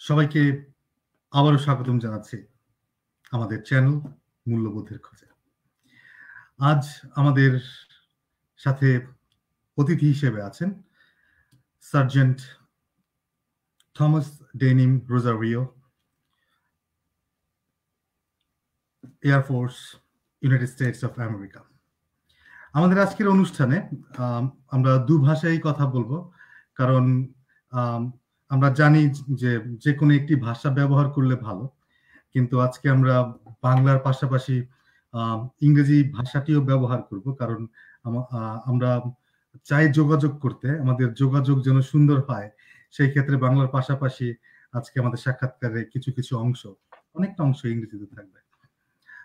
সবাইকে আবারও স্বাগতম জানাচ্ছি আমাদের চ্যানেল মূল্যবোধের খোঁজে। আজ আমাদের সাথে অতিথি হিসেবে আছেন sergeant Thomas Denim Rosario, air force, United States of America. আমাদের আজকের অনুষ্ঠানে আমরা দুভাষায় কথা বলবো, কারণ আমরা জানি যে কোনো একটি ভাষা ব্যবহার করলে ভালো, কিন্তু আজকে আমরা বাংলার পাশাপাশি ইংরেজি ভাষাটিও ব্যবহার করব, কারণ আমরা চাই যোগাযোগ করতে, আমাদের যোগাযোগ যেন সুন্দর হয়। সেই ক্ষেত্রে বাংলার পাশাপাশি আজকে আমাদের সাক্ষাৎকারে কিছু কিছু অংশ, অনেকটা অংশ ইংরেজিতে থাকবে।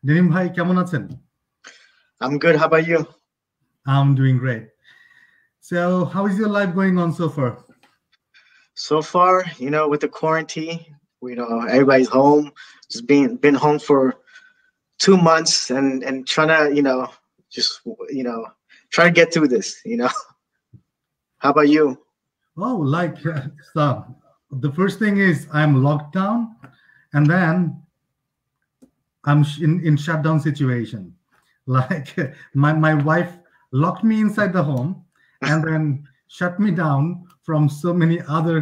ডেনিম ভাই, কেমন আছেন? I'm good. How about you? I'm doing great. So, how is your life going on so far? So far, with the quarantine, everybody's home. Just been home for 2 months and trying to, just try to get through this. How about you? Oh, the first thing is I'm locked down, and then I'm in shutdown situation. Like my wife locked me inside the home and then shut me down from so many other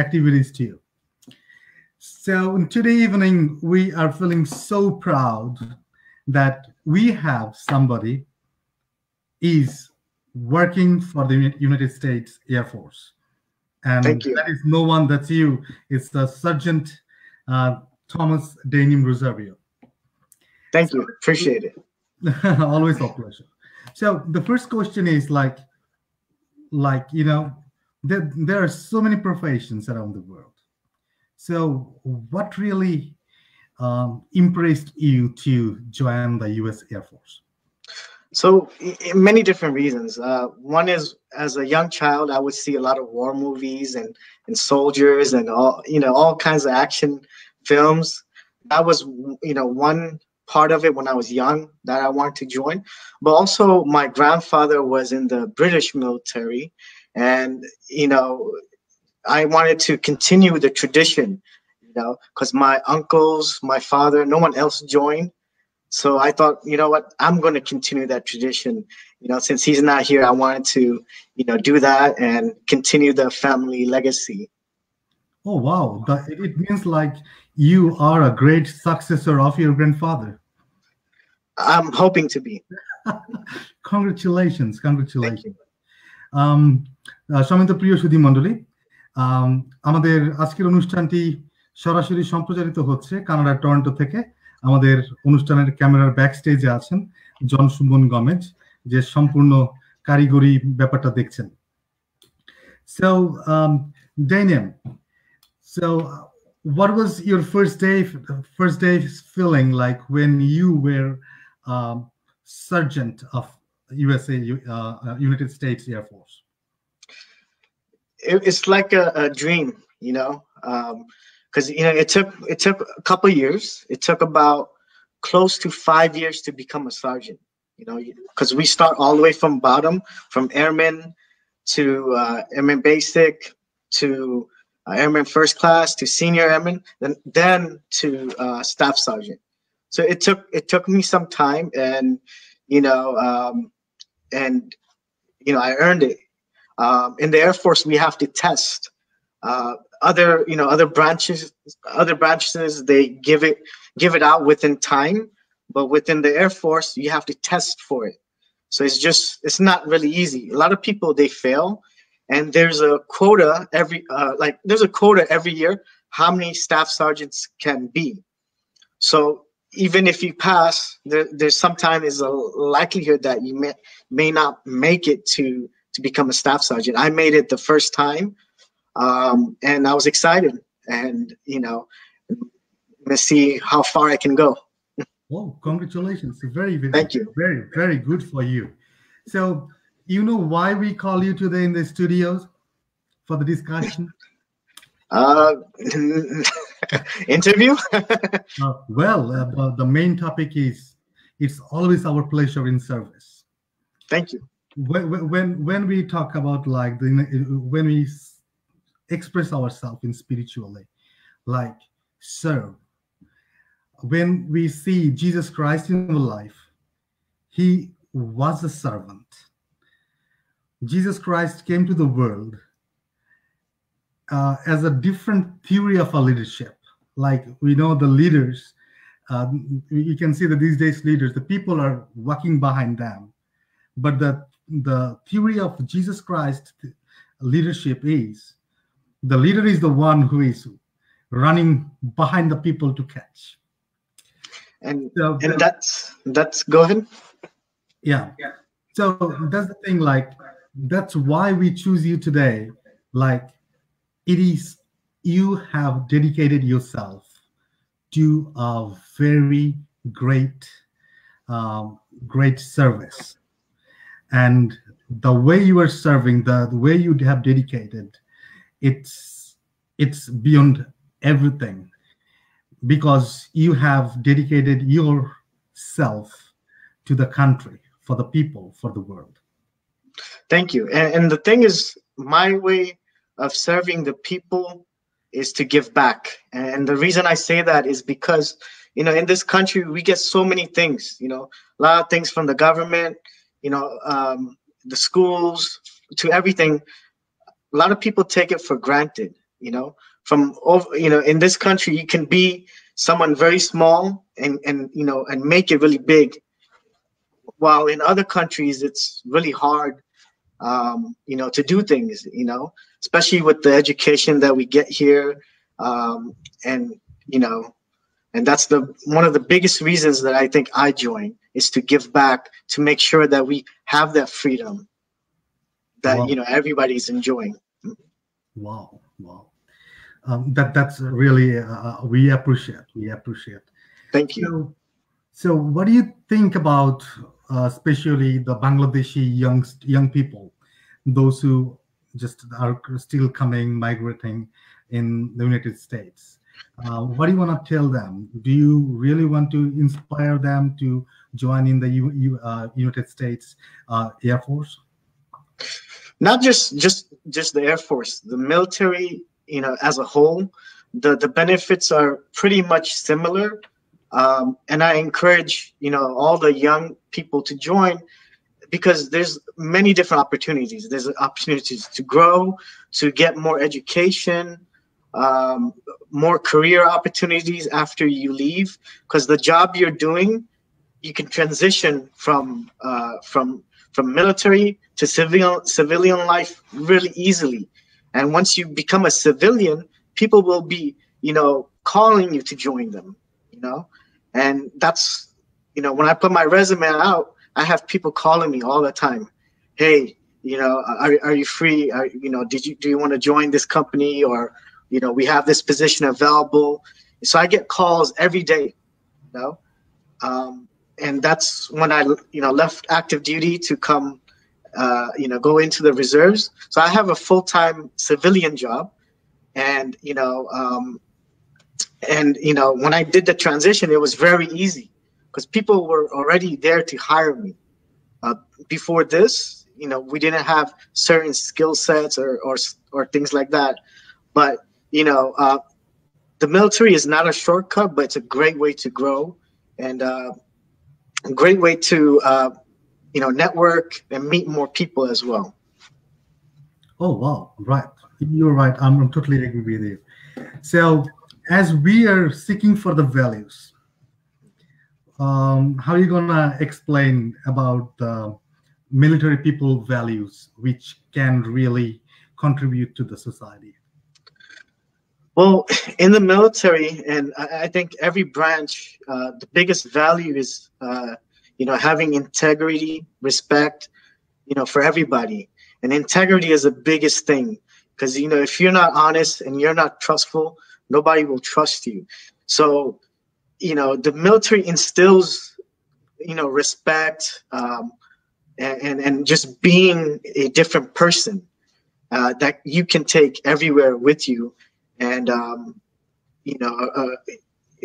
activities too. So today evening we are feeling so proud that we have somebody is working for the United States Air Force, and Thank you. That is no one, that's you. It's the Sergeant Thomas Denim Rosario. Thank you. Appreciate it. Always a pleasure. So the first question is there are so many professions around the world. So what really impressed you to join the U.S. Air Force? So many different reasons. One is, as a young child, I would see a lot of war movies and soldiers and all kinds of action films. That was one part of it when I was young that I wanted to join. But also my grandfather was in the British military, and I wanted to continue the tradition, because my uncles, my father, no one else joined. So I thought, I'm going to continue that tradition. Since he's not here, I wanted to do that and continue the family legacy. Oh wow, it means like you are a great successor of your grandfather. I'm hoping to be. Congratulations. সম্মানিত প্রিয় সুধী মণ্ডলী, আমাদের আজকের অনুষ্ঠানটি সরাসরি সম্প্রচারিত হচ্ছে কানাডার টরন্টো থেকে। আমাদের অনুষ্ঠানের ক্যামেরার ব্যাক স্টেজে আছেন জন সুমন গমেজ, যে সম্পূর্ণ কারিগরি ব্যাপারটা দেখছেন। So Daniel, what was your first day feeling like when you were sergeant of United States Air Force? It's like a dream, because it took a couple of years. It took about close to 5 years to become a sergeant. Because we start all the way from bottom, from airman to airman basic to airman first class to senior airman, then to staff sergeant. So it took me some time, and I earned it. In the Air Force, we have to test. Other branches, they give it out within time, but within the Air Force, you have to test for it. So it's not really easy. A lot of people, they fail, and there's a quota every year how many staff sergeants can be. So even if you pass, there's sometimes a likelihood that you may not make it to become a staff sergeant. I made it the first time, and I was excited, and let's see how far I can go. Oh, congratulations! Thank you. Very, very good for you. So, you know why we call you today in the studios for the discussion? Interview? The main topic is, it's always our pleasure in service. Thank you. When we talk about when we express ourselves in spiritually, like serve. When we see Jesus Christ in our life, he was a servant. Jesus Christ came to the world as a different theory of a leadership. Like we know the leaders, you can see that these days leaders, the people are walking behind them. But the theory of Jesus Christ leadership is the leader is the one who is running behind the people to catch. And that's go ahead. Yeah. So that's the thing, like that's why we choose you today. Like it is, you have dedicated yourself to a very great great service, and the way you are serving, the way you have dedicated, it's beyond everything, because you have dedicated yourself to the country, for the people, for the world. Thank you. And the thing is, my way of serving the people is to give back. And the reason I say that is because, in this country, we get so many things, a lot of things from the government, the schools, to everything. A lot of people take it for granted, in this country, you can be someone very small and make it really big. While in other countries, it's really hard, to do things, especially with the education that we get here. And that's one of the biggest reasons that I think I joined, is to give back, to make sure that we have that freedom that, Wow. Everybody's enjoying. Wow. That's really, we appreciate. Thank you. So what do you think about, especially the Bangladeshi young people, those who just are still migrating in the United States? What do you want to tell them? Do you really want to inspire them to join in the United States Air Force? Not just the Air Force, the military, as a whole, the benefits are pretty much similar. And I encourage, all the young people to join, because there's many different opportunities. There's opportunities to grow, to get more education, more career opportunities after you leave, because the job you're doing, you can transition from military to civilian life really easily. And once you become a civilian, people will be, calling you to join them, and that's, when I put my resume out, I have people calling me all the time. Hey, are you free? Do you want to join this company? Or, we have this position available. So I get calls every day, and that's when I, left active duty to come, go into the reserves. So I have a full-time civilian job, and, when I did the transition, it was very easy, because people were already there to hire me. Before this, we didn't have certain skill sets or things like that. But, the military is not a shortcut, but it's a great way to grow, and a great way to, network and meet more people as well. Oh, wow. Right. You're right. I'm totally agree with you. So as we are seeking for the values, how are you going to explain about the military people values, which can really contribute to the society? Well, in the military, and I think every branch, the biggest value is, having integrity, respect, for everybody. And integrity is the biggest thing, because, if you're not honest and you're not trustful, nobody will trust you. So, the military instills, respect, and just being a different person that you can take everywhere with you. And,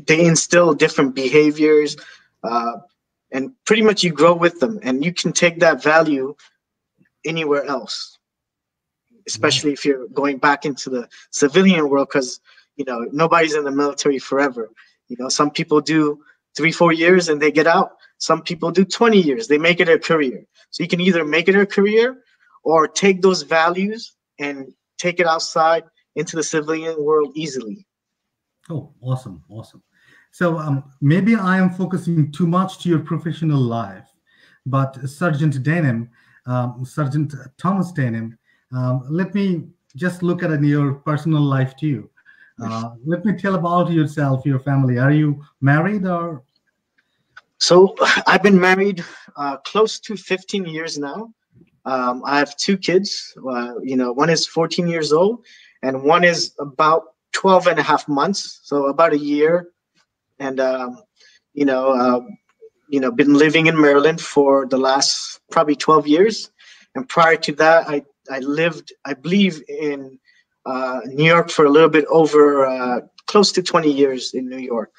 they instill different behaviors, and pretty much you grow with them, and you can take that value anywhere else. especially if you're going back into the civilian world, because nobody's in the military forever. Some people do 3-4 years and they get out. Some people do 20 years. They make it a career. So you can either make it a career or take those values and take it outside into the civilian world easily. Oh, awesome. So maybe I am focusing too much to your professional life, but Sergeant Thomas Denim, let me just look at your personal life too. Let me tell about yourself, your family. Are you married or? So I've been married close to 15 years now. I have 2 kids. One is 14 years old and one is about 12 and a half months. So about a year. And, been living in Maryland for the last probably 12 years. And prior to that, I lived, I believe, in New York for a little bit over close to 20 years in New York.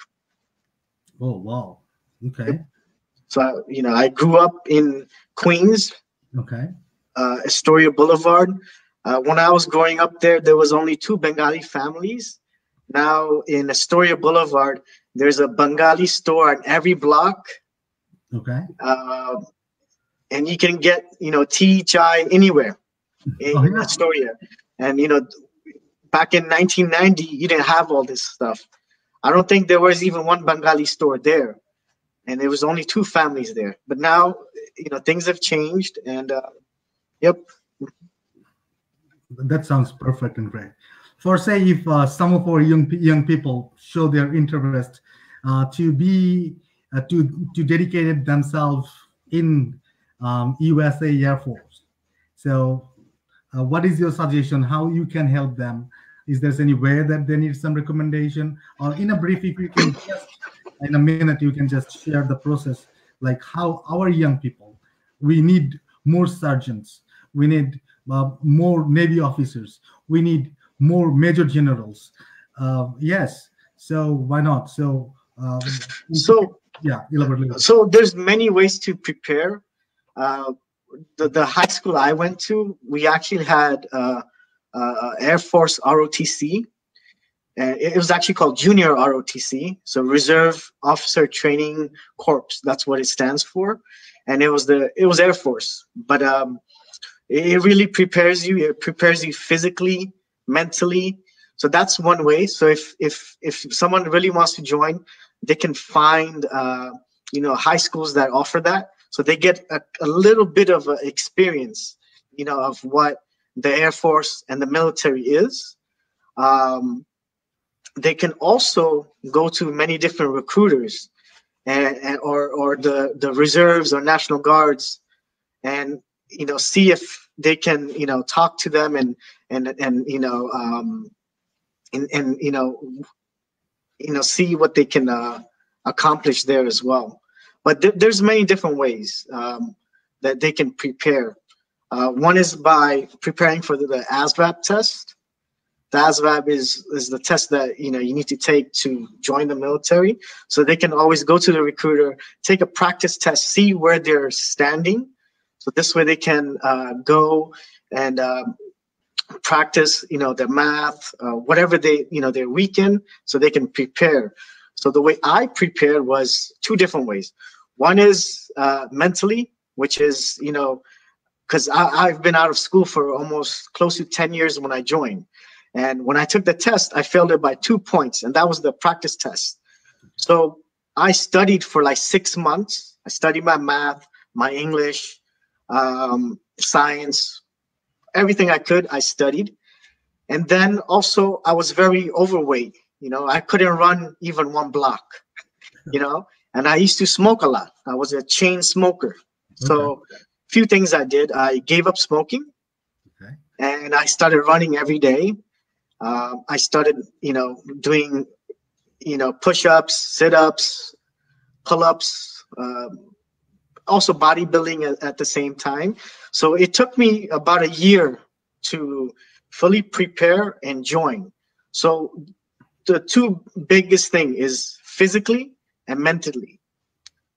Oh, wow. Okay. So, I grew up in Queens. Okay. Astoria Boulevard. When I was growing up there was only 2 Bengali families. Now in Astoria Boulevard, there's a Bengali store on every block. Okay. And you can get, tea, chai anywhere in Astoria. And, back in 1990, you didn't have all this stuff. I don't think there was even one Bengali store there. And there was only 2 families there. But now, things have changed. And, yep. That sounds perfect and great. For say, if some of our young people show their interest to dedicate themselves in USA Air Force, so what is your suggestion? How you can help them? Is there any way that they need some recommendation, or in a brief, if you can just in a minute, you can just share the process, like how our young people, we need more sergeants, we need more Navy officers, we need more major generals. Yes. So why not? So yeah, elaborate. So there's many ways to prepare. The high school I went to, we actually had Air Force ROTC. It was actually called Junior ROTC, so Reserve Officer Training Corps. That's what it stands for, and it was Air Force. But it really prepares you. It prepares you physically, mentally. So that's one way. So if someone really wants to join, they can find high schools that offer that. So they get a little bit of experience, of what the Air Force and the military is. They can also go to many different recruiters or the reserves or National Guards, and see if they can talk to them and see what they can accomplish there as well. But there's many different ways that they can prepare. One is by preparing for the ASVAB test. The ASVAB is the test that you need to take to join the military. So they can always go to the recruiter, take a practice test, see where they're standing. So this way they can go and practice, their math, whatever they're weak in, so they can prepare. So the way I prepared was 2 different ways. One is mentally, which is, because I've been out of school for almost close to 10 years when I joined. And when I took the test, I failed it by 2 points, and that was the practice test. So I studied for like 6 months. I studied my math, my English, science, everything I could, I studied. And then also I was very overweight. I couldn't run even 1 block, and I used to smoke a lot. I was a chain smoker. So a few things I did. I gave up smoking, and I started running every day. I started, doing, push-ups, sit-ups, pull-ups, also bodybuilding at the same time. So it took me about a year to fully prepare and join. So the 2 biggest thing is physically and mentally.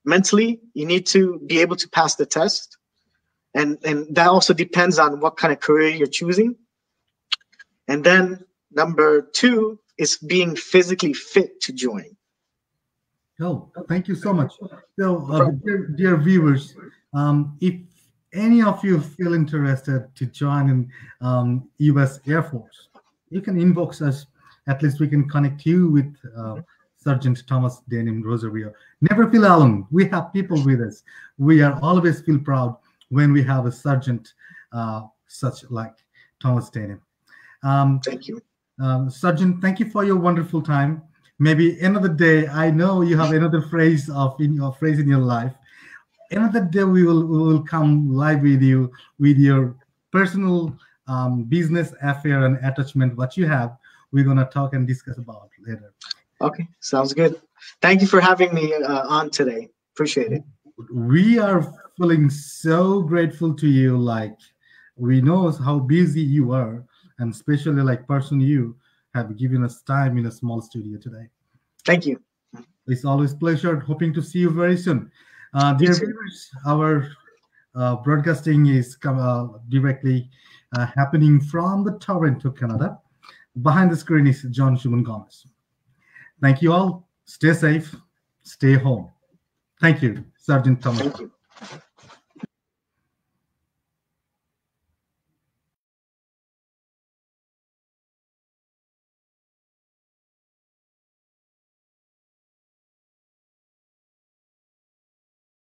Mentally, you need to be able to pass the test. And that also depends on what kind of career you're choosing. And then number 2 is being physically fit to join. Oh, thank you so much. So, dear viewers, if any of you feel interested to join in U.S. Air Force, you can inbox us. At least we can connect you with Sergeant Thomas Denim Rosario. Never feel alone. We have people with us. We are always feel proud when we have a sergeant such like Thomas Denim. Thank you. Sergeant, thank you for your wonderful time. Maybe another day. I know you have another phrase in your life. Another day we will come live with you with your personal business affair and attachment. What you have, we're gonna talk and discuss about later. Okay, sounds good. Thank you for having me on today. Appreciate it. We are feeling so grateful to you. Like we know how busy you are, and especially like person you have given us time in a small studio today. Thank you. It's always a pleasure. Hoping to see you very soon. Dear viewers, our broadcasting is directly happening from the Toronto, Canada. Behind the screen is John Sumon Gomez. Thank you all. Stay safe. Stay home. Thank you, Sergeant Thomas. Thank you.